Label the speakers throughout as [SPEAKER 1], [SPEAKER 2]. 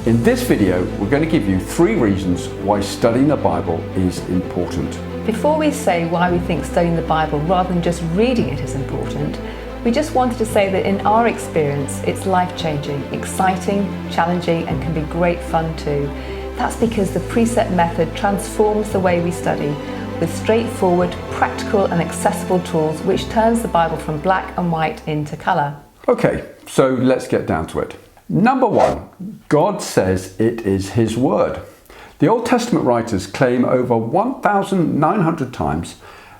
[SPEAKER 1] In this video, we're going to give you 3 reasons why studying the Bible is important.
[SPEAKER 2] Before we say why we think studying the Bible rather than just reading it is important, we just wanted to say that in our experience, it's life-changing, exciting, challenging, and can be great fun too. That's because the Precept method transforms the way we study with straightforward, practical and accessible tools which turns the Bible from black and white into colour.
[SPEAKER 1] Okay, so let's get down to it. Number 1, God says it is His Word. The Old Testament writers claim over 1,900 times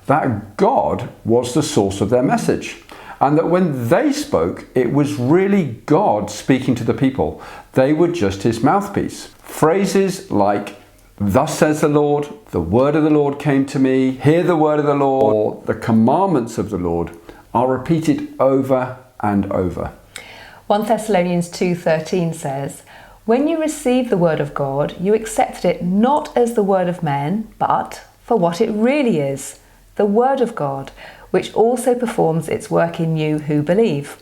[SPEAKER 1] that God was the source of their message, and that when they spoke, it was really God speaking to the people. They were just His mouthpiece. Phrases like, "Thus says the Lord," "The word of the Lord came to me," "Hear the word of the Lord," or "The commandments of the Lord" are repeated over and over.
[SPEAKER 2] 1 Thessalonians 2:13 says, "When you received the word of God, you accepted it not as the word of men, but for what it really is, the word of God, which also performs its work in you who believe."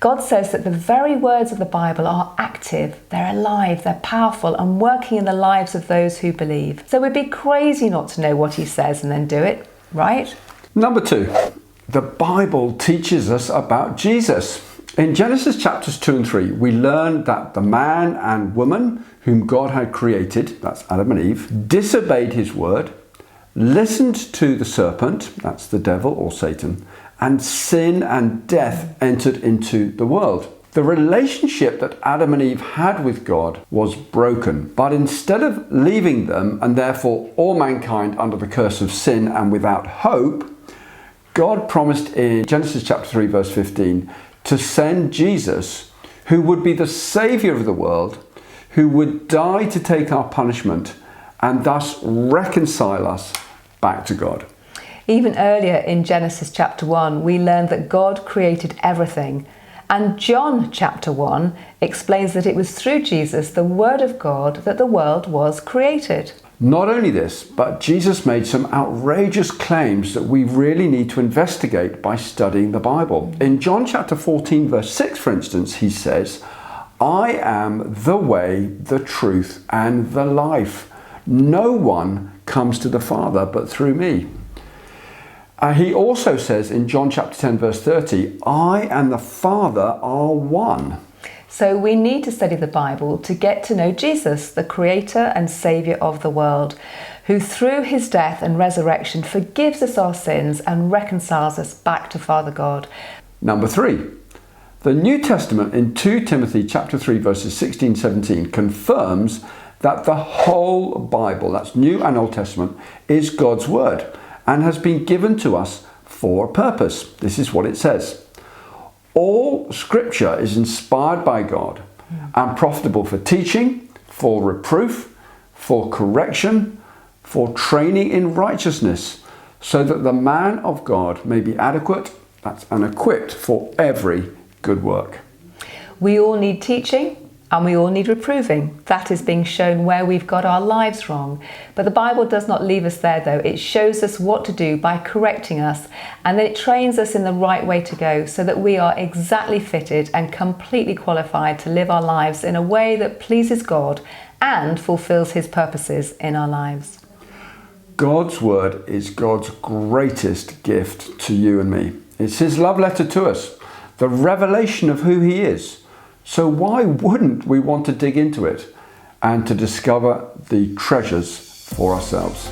[SPEAKER 2] God says that the very words of the Bible are active, they're alive, they're powerful and working in the lives of those who believe. So we'd be crazy not to know what He says and then do it, right?
[SPEAKER 1] Number 2, the Bible teaches us about Jesus. In Genesis chapters 2 and 3, we learn that the man and woman whom God had created, that's Adam and Eve, disobeyed His word, listened to the serpent, that's the devil or Satan, and sin and death entered into the world. The relationship that Adam and Eve had with God was broken, but instead of leaving them and therefore all mankind under the curse of sin and without hope, God promised in Genesis chapter 3 verse 15 to send Jesus, who would be the Saviour of the world, who would die to take our punishment and thus reconcile us back to God.
[SPEAKER 2] Even earlier in Genesis chapter 1, we learned that God created everything. And John chapter 1 explains that it was through Jesus, the Word of God, that the world was created.
[SPEAKER 1] Not only this, but Jesus made some outrageous claims that we really need to investigate by studying the Bible. In John chapter 14 verse 6, for instance, He says, "I am the way, the truth and the life. No one comes to the Father but through me." He also says in John chapter 10 verse 30, "I and the Father are one."
[SPEAKER 2] So we need to study the Bible to get to know Jesus, the Creator and Saviour of the world, who through His death and resurrection forgives us our sins and reconciles us back to Father God.
[SPEAKER 1] Number 3, the New Testament in 2 Timothy chapter 3 verses 16-17 confirms that the whole Bible, that's New and Old Testament, is God's Word and has been given to us for a purpose. This is what it says. "All Scripture is inspired by God and profitable for teaching, for reproof, for correction, for training in righteousness, so that the man of God may be adequate and equipped for every good work."
[SPEAKER 2] We all need teaching and we all need reproving. That is being shown where we've got our lives wrong. But the Bible does not leave us there though. It shows us what to do by correcting us, and then it trains us in the right way to go so that we are exactly fitted and completely qualified to live our lives in a way that pleases God and fulfills His purposes in our lives.
[SPEAKER 1] God's Word is God's greatest gift to you and me. It's His love letter to us, the revelation of who He is. So why wouldn't we want to dig into it and to discover the treasures for ourselves?